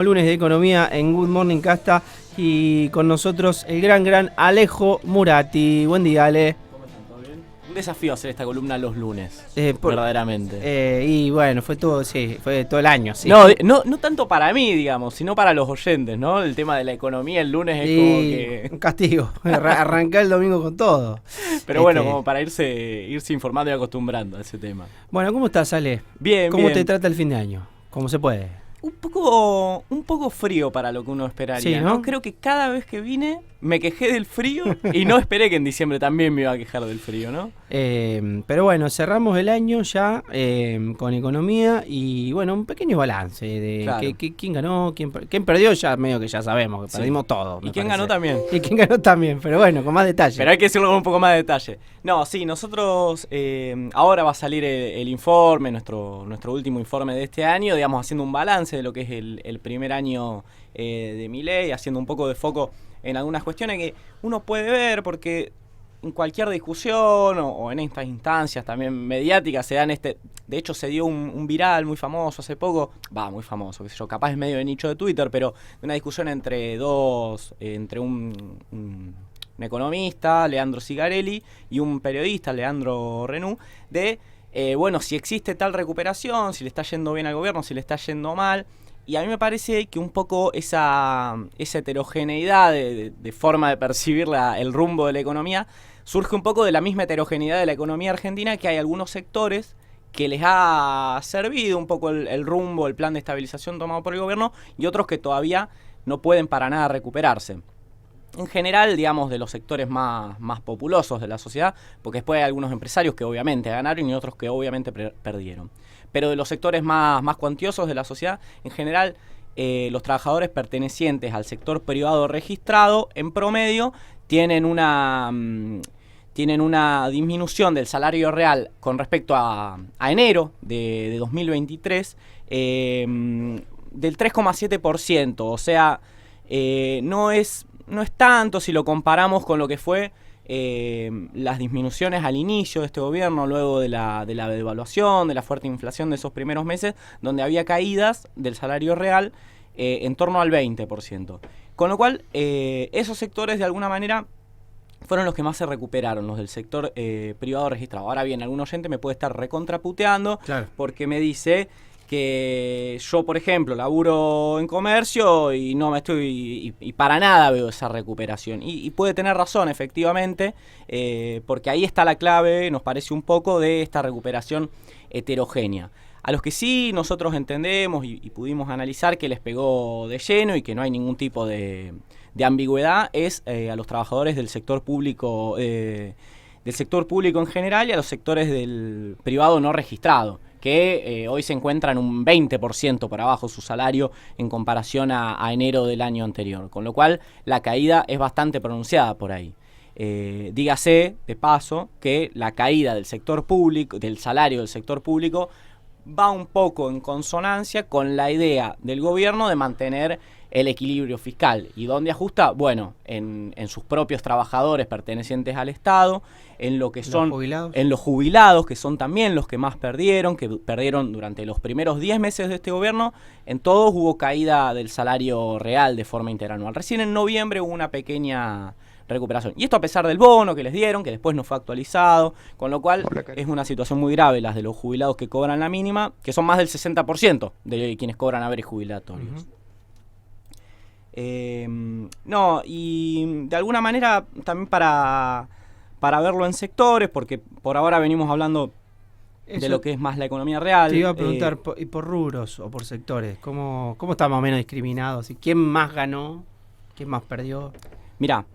Lunes de Economía en Good Morning Casta y con nosotros el gran Alejo Murati. Buen día, Ale. ¿Cómo están? ¿Todo bien? Un desafío hacer esta columna los lunes, Verdaderamente. verdaderamente. Y bueno, fue todo el año, sí. No tanto para mí, digamos, sino para los oyentes, ¿no? El tema de la economía el lunes es como que... Un castigo, arrancar el domingo con todo. Pero bueno, como para irse informando y acostumbrando a ese tema. Bueno, ¿cómo estás, Ale? Bien, ¿Cómo bien. te trata el fin de año? ¿Cómo se puede? Un poco frío para lo que uno esperaría, Sí, ¿no? Creo que cada vez que vine me quejé del frío y no esperé que en diciembre también me iba a quejar del frío, ¿no? Pero bueno, cerramos el año ya con economía y bueno, un pequeño balance de Claro. quién ganó, quién perdió, ya medio que ya sabemos, que Sí. perdimos todo. Y me quién parece. ganó también. Y quién ganó también, pero bueno, con más detalle. Pero hay que decirlo con un poco más de detalle. No, sí, nosotros ahora va a salir el informe, nuestro último informe de este año, digamos, haciendo un balance de lo que es el primer año de Milei, haciendo un poco de foco en algunas cuestiones que uno puede ver, porque en cualquier discusión o en estas instancias también mediáticas se dan de hecho se dio un viral muy famoso hace poco, muy famoso, qué sé yo, capaz es medio de nicho de Twitter, pero una discusión entre un economista, Leandro Sigarelli, y un periodista, Leandro Renú, de, si existe tal recuperación, si le está yendo bien al gobierno, si le está yendo mal. Y a mí me parece que un poco esa heterogeneidad de forma de percibir el rumbo de la economía surge un poco de la misma heterogeneidad de la economía argentina, que hay algunos sectores que les ha servido un poco el rumbo, el plan de estabilización tomado por el gobierno, y otros que todavía no pueden para nada recuperarse. En general, digamos, de los sectores más populosos de la sociedad, porque después hay algunos empresarios que obviamente ganaron y otros que obviamente perdieron. Pero de los sectores más cuantiosos de la sociedad, en general, los trabajadores pertenecientes al sector privado registrado, en promedio, tienen una disminución del salario real con respecto a enero de 2023 del 3,7%. O sea, no es tanto si lo comparamos con lo que fue las disminuciones al inicio de este gobierno, luego de la devaluación, de la fuerte inflación de esos primeros meses, donde había caídas del salario real en torno al 20%. Con lo cual, esos sectores de alguna manera fueron los que más se recuperaron, los del sector privado registrado. Ahora bien, algún oyente me puede estar recontraputeando, Claro. porque me dice que yo, por ejemplo, laburo en comercio y no me estoy y para nada veo esa recuperación. Y puede tener razón, efectivamente, porque ahí está la clave, nos parece un poco, de esta recuperación heterogénea. A los que sí nosotros entendemos y pudimos analizar que les pegó de lleno y que no hay ningún tipo de ambigüedad es a los trabajadores del sector público en general, y a los sectores del privado no registrado, que hoy se encuentran un 20% por abajo su salario en comparación a enero del año anterior, con lo cual la caída es bastante pronunciada por ahí. Dígase, de paso, que la caída del sector público, del salario del sector público, va un poco en consonancia con la idea del gobierno de mantener el equilibrio fiscal. ¿Y dónde ajusta? Bueno, en sus propios trabajadores pertenecientes al Estado, en lo que son en los jubilados, que son también los que más perdieron, durante los primeros 10 meses de este gobierno. En todos hubo caída del salario real de forma interanual. Recién en noviembre hubo una pequeña recuperación. Y esto a pesar del bono que les dieron, que después no fue actualizado, con lo cual es una situación muy grave las de los jubilados que cobran la mínima, que son más del 60% de quienes cobran haberes jubilatorios. Y de alguna manera también para verlo en sectores, porque por ahora venimos hablando de lo que es más la economía real. Te iba a preguntar, ¿y por rubros o por sectores? ¿Cómo está más o menos discriminado? ¿Quién más ganó? ¿Quién más perdió? Mirá,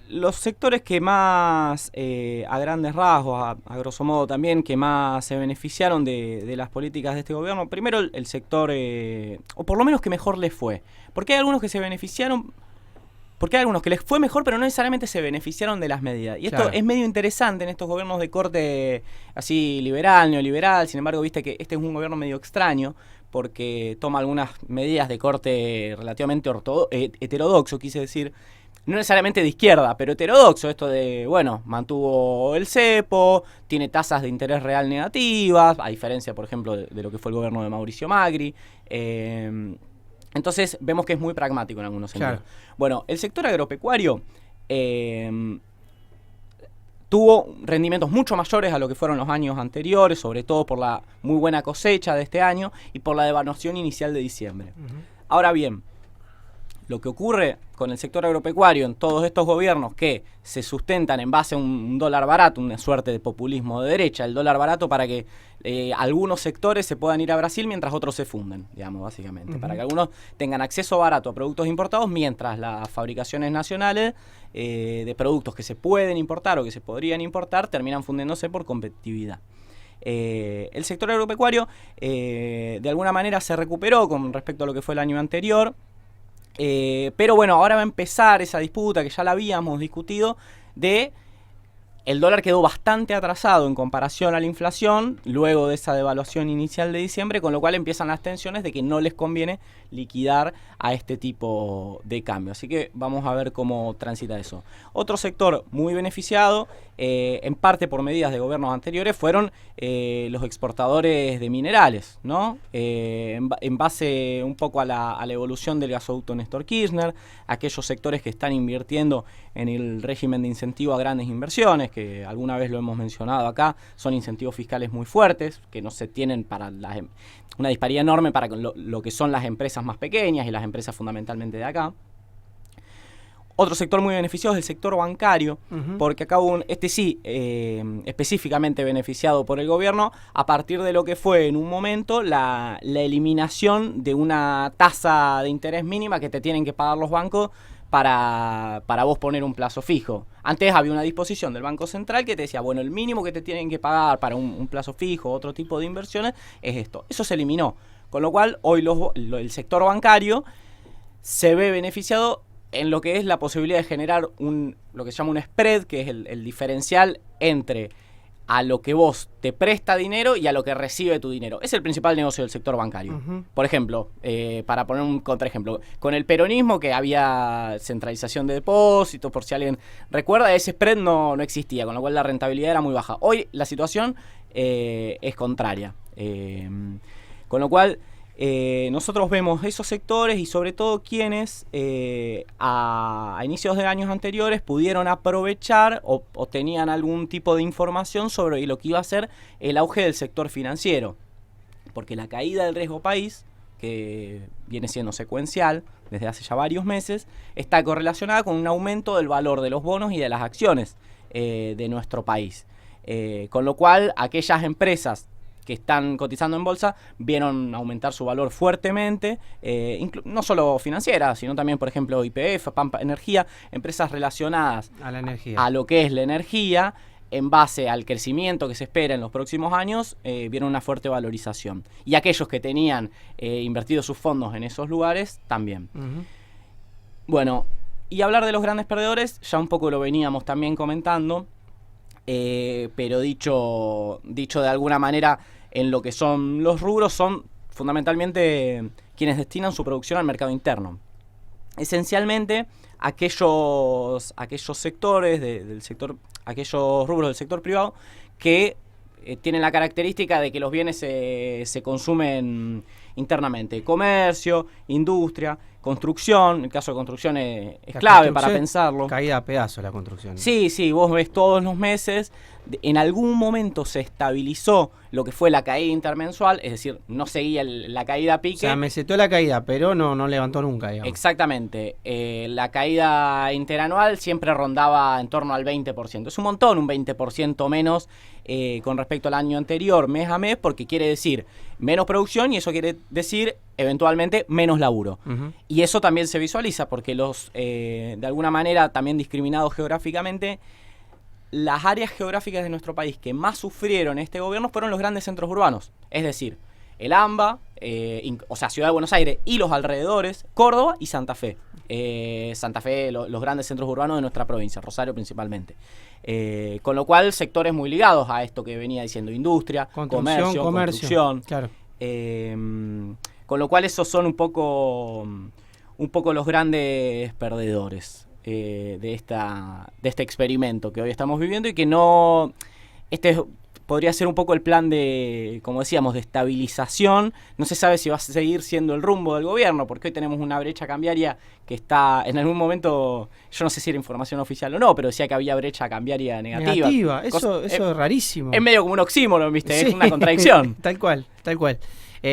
los sectores que más, a grandes rasgos, a grosso modo también, que más se beneficiaron de las políticas de este gobierno, primero el sector, o por lo menos que mejor les fue. Porque hay algunos que se beneficiaron, porque hay algunos que les fue mejor, pero no necesariamente se beneficiaron de las medidas. Y esto es medio interesante en estos gobiernos de corte así liberal, neoliberal. Sin embargo, viste que este es un gobierno medio extraño, porque toma algunas medidas de corte relativamente heterodoxo, quise decir. no necesariamente de izquierda, pero heterodoxo, esto de, bueno, mantuvo el cepo, tiene tasas de interés real negativas, a diferencia, por ejemplo, de lo que fue el gobierno de Mauricio Macri. Entonces vemos que es muy pragmático en algunos sentidos. Claro. Bueno, el sector agropecuario tuvo rendimientos mucho mayores a lo que fueron los años anteriores, sobre todo por la muy buena cosecha de este año y por la devaluación inicial de diciembre. Ahora bien, lo que ocurre con el sector agropecuario en todos estos gobiernos que se sustentan en base a un dólar barato, una suerte de populismo de derecha, el dólar barato para que algunos sectores se puedan ir a Brasil mientras otros se funden, digamos, básicamente. Para que algunos tengan acceso barato a productos importados mientras las fabricaciones nacionales de productos que se pueden importar o que se podrían importar terminan fundiéndose por competitividad. El sector agropecuario de alguna manera se recuperó con respecto a lo que fue el año anterior. Pero bueno, ahora va a empezar esa disputa que ya la habíamos discutido de el dólar quedó bastante atrasado en comparación a la inflación luego de esa devaluación inicial de diciembre, con lo cual empiezan las tensiones de que no les conviene liquidar a este tipo de cambio. Así que vamos a ver cómo transita eso. Otro sector muy beneficiado, en parte por medidas de gobiernos anteriores, fueron los exportadores de minerales, ¿no? En base un poco a la evolución del gasoducto Néstor Kirchner, aquellos sectores que están invirtiendo en el régimen de incentivo a grandes inversiones, que alguna vez lo hemos mencionado acá, son incentivos fiscales muy fuertes, que no se tienen para una disparidad enorme para lo que son las empresas más pequeñas y las empresas fundamentalmente de acá. Otro sector muy beneficioso es el sector bancario, porque acá hubo específicamente beneficiado por el gobierno a partir de lo que fue en un momento la eliminación de una tasa de interés mínima que te tienen que pagar los bancos para vos poner un plazo fijo. Antes había una disposición del Banco Central que te decía, bueno, el mínimo que te tienen que pagar para un plazo fijo, otro tipo de inversiones, es esto. Eso se eliminó, con lo cual hoy el sector bancario se ve beneficiado en lo que es la posibilidad de generar lo que se llama un spread, que es el diferencial entre a lo que vos te presta dinero y a lo que recibe tu dinero. Es el principal negocio del sector bancario. Por ejemplo, para poner un contraejemplo, con el peronismo que había centralización de depósitos, por si alguien recuerda, ese spread no existía, con lo cual la rentabilidad era muy baja. Hoy la situación es contraria. Con lo cual nosotros vemos esos sectores y sobre todo quienes a inicios de años anteriores pudieron aprovechar o tenían algún tipo de información sobre lo que iba a ser el auge del sector financiero. Porque la caída del riesgo país, que viene siendo secuencial desde hace ya varios meses, está correlacionada con un aumento del valor de los bonos y de las acciones de nuestro país. Con lo cual, aquellas empresas que están cotizando en bolsa vieron aumentar su valor fuertemente, no solo financieras, sino también, por ejemplo, YPF, Pampa Energía, empresas relacionadas a la energía, a lo que es la energía, en base al crecimiento que se espera en los próximos años, vieron una fuerte valorización. Y aquellos que tenían invertido sus fondos en esos lugares, también. Bueno, y hablar de los grandes perdedores, ya un poco lo veníamos también comentando, pero dicho de alguna manera, en lo que son los rubros, son fundamentalmente quienes destinan su producción al mercado interno. Esencialmente, aquellos sectores del sector, aquellos rubros del sector privado que tienen la característica de que los bienes se consumen internamente. Comercio, industria, construcción. El caso de construcción es clave para pensarlo. Caída a pedazos la construcción. Sí, vos ves todos los meses. En algún momento se estabilizó lo que fue la caída intermensual, es decir, no seguía la caída a pique. O sea, mesetó la caída, pero no levantó nunca, digamos. Exactamente. La caída interanual siempre rondaba en torno al 20%. Es un montón, un 20% menos con respecto al año anterior, mes a mes, porque quiere decir menos producción y eso quiere decir eventualmente menos laburo. Y eso también se visualiza porque de alguna manera también discriminados geográficamente, las áreas geográficas de nuestro país que más sufrieron este gobierno fueron los grandes centros urbanos. Es decir, el AMBA, o sea, Ciudad de Buenos Aires y los alrededores, Córdoba y Santa Fe. Santa Fe, los grandes centros urbanos de nuestra provincia, Rosario principalmente. Con lo cual, sectores muy ligados a esto que venía diciendo, industria, comercio, construcción. Claro. Con lo cual, esos son un poco los grandes perdedores. de este experimento que hoy estamos viviendo y que no... podría ser un poco el plan de, como decíamos, de estabilización. No se sabe si va a seguir siendo el rumbo del gobierno, porque hoy tenemos una brecha cambiaria que está, en algún momento, yo no sé si era información oficial o no, pero decía que había brecha cambiaria negativa. Eso es rarísimo. Es medio como un oxímoron, ¿viste? Sí. Es una contradicción. Tal cual.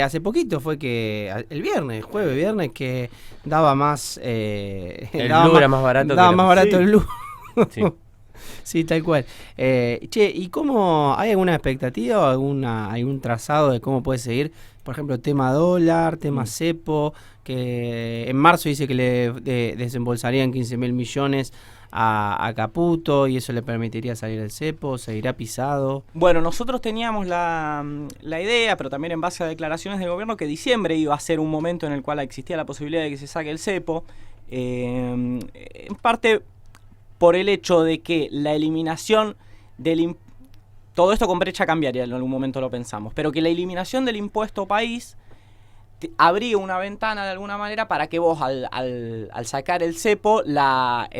Hace poquito fue que, el viernes, que daba más... el blue era más barato. Daba más barato el blue. Sí. Sí, tal cual. ¿Y cómo hay alguna expectativa o algún trazado de cómo puede seguir? Por ejemplo, tema dólar, tema cepo, que en marzo dice que le desembolsarían 15.000 millones a Caputo y eso le permitiría salir el cepo, seguirá pisado. Bueno, nosotros teníamos la idea, pero también en base a declaraciones del gobierno, que diciembre iba a ser un momento en el cual existía la posibilidad de que se saque el cepo. En parte por el hecho de que la eliminación del todo esto con brecha cambiaria, en algún momento lo pensamos, pero que la eliminación del impuesto país abría una ventana de alguna manera para que vos al sacar el cepo la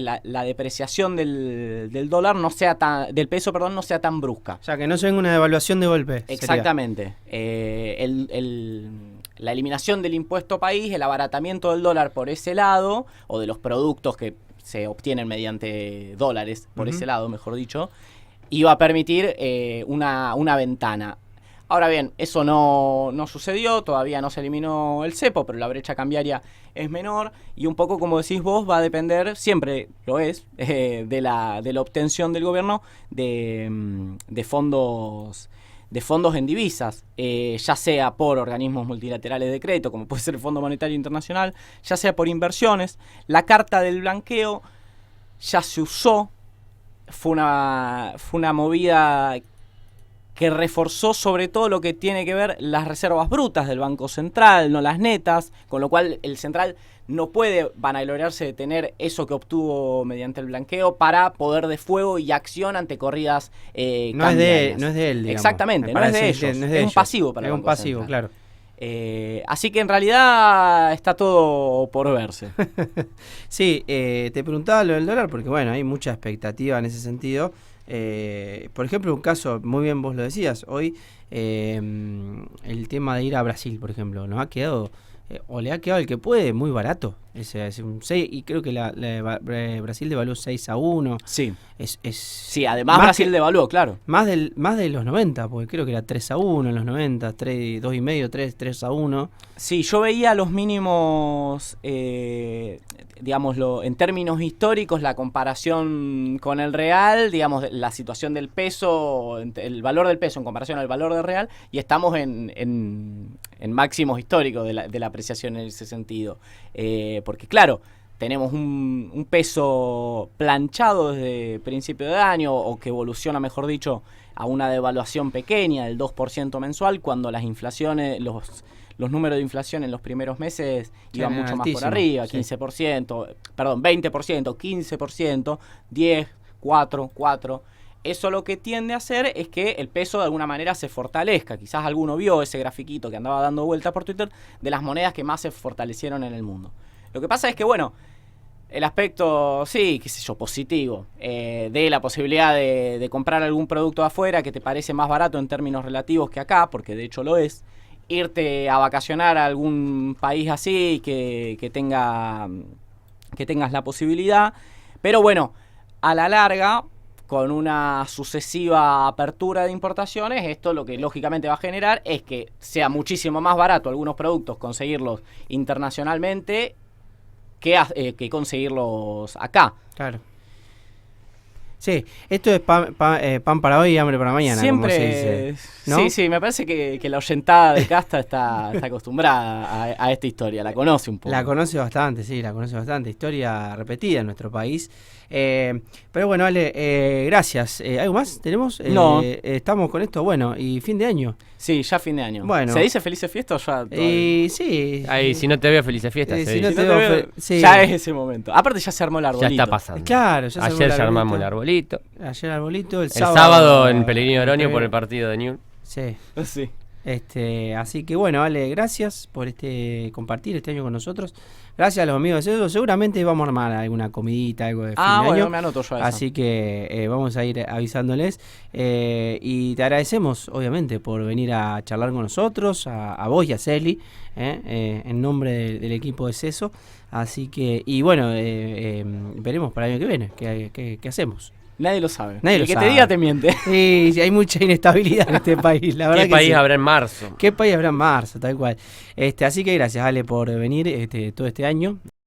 depreciación del dólar no sea del peso, perdón, no sea tan brusca. O sea, que no se venga una devaluación de golpe. Exactamente. La eliminación del impuesto país, el abaratamiento del dólar por ese lado, o de los productos que se obtienen mediante dólares por ese lado, mejor dicho, iba a permitir una ventana. Ahora bien, eso no sucedió, todavía no se eliminó el cepo, pero la brecha cambiaria es menor y un poco, como decís vos, va a depender, siempre lo es, de la obtención del gobierno de fondos en divisas, ya sea por organismos multilaterales de crédito, como puede ser el Fondo Monetario Internacional, ya sea por inversiones. La carta del blanqueo ya se usó, fue una movida que reforzó sobre todo lo que tiene que ver las reservas brutas del Banco Central, no las netas, con lo cual el central no puede vanagloriarse de tener eso que obtuvo mediante el blanqueo para poder de fuego y acción ante corridas cambiarias. No es de él, digamos. Exactamente, no es de ellos, es un pasivo para el Banco pasivo, Central. Claro. Así que en realidad está todo por verse. Sí, te preguntaba lo del dólar porque bueno, hay mucha expectativa en ese sentido. Por ejemplo, un caso, muy bien vos lo decías, hoy el tema de ir a Brasil, por ejemplo, nos ha quedado, o le ha quedado el que puede, muy barato. Es un 6, y creo que Brasil devaluó 6-1. Sí. Sí, además Brasil devaluó, claro. Más de los 90, porque creo que era 3-1 en los 90, 2,5, 3-1. Sí, yo veía los mínimos, digámoslo, en términos históricos, la comparación con el real, digamos, la situación del peso, el valor del peso en comparación al valor del real, y estamos en máximos históricos de la apreciación en ese sentido. Porque claro, tenemos un peso planchado desde principio de año, o que evoluciona, mejor dicho, a una devaluación pequeña del 2% mensual, cuando las inflaciones, los números de inflación en los primeros meses iban mucho más por arriba, 15%, perdón, 20%, 15%, 10, 4. Eso lo que tiende a hacer es que el peso de alguna manera se fortalezca. Quizás alguno vio ese grafiquito que andaba dando vuelta por Twitter de las monedas que más se fortalecieron en el mundo. Lo que pasa es que, bueno, el aspecto, sí, qué sé yo, positivo, de la posibilidad de comprar algún producto afuera que te parece más barato en términos relativos que acá, porque de hecho lo es, irte a vacacionar a algún país así que tengas la posibilidad, pero bueno, a la larga, con una sucesiva apertura de importaciones, esto lo que lógicamente va a generar es que sea muchísimo más barato algunos productos conseguirlos internacionalmente que conseguirlos acá. Claro. Sí, esto es pan para hoy y hambre para mañana. Siempre, como se dice, ¿no? Sí, me parece que la oyentada de Casta está acostumbrada a esta historia, la conoce un poco. La conoce bastante, historia repetida en nuestro país. Pero bueno, Ale, gracias. ¿Algo más tenemos? No. Estamos con esto, bueno, y fin de año. Sí, ya fin de año. Bueno. ¿Se dice felices fiestas o ya? Sí. Ahí, si no te veo, felices fiestas. Si no te veo, sí. Ya es ese momento. Aparte ya se armó el arbolito. Ya está pasando. Claro, Ayer se armamos el arbolito. Ayer el arbolito, el sábado en Pellegrino Oroño por el partido de Newell's. Sí. Sí. Así que bueno, Ale, gracias por compartir este año con nosotros. Gracias a los amigos de CESO. Seguramente vamos a armar alguna comidita, algo de fin de año. Me anoto yo a eso. Así que vamos a ir avisándoles. Y te agradecemos, obviamente, por venir a charlar con nosotros, a vos y a Celi, en nombre del equipo de CESO. Así que, y bueno, veremos para el año que viene qué hacemos. Nadie lo sabe. Nadie el lo que sabe. te diga te miente. Sí, hay mucha inestabilidad en este país, la verdad. ¿Qué país habrá en marzo? ¿Qué país habrá en marzo? Tal cual. Así que gracias, Ale, por venir todo este año.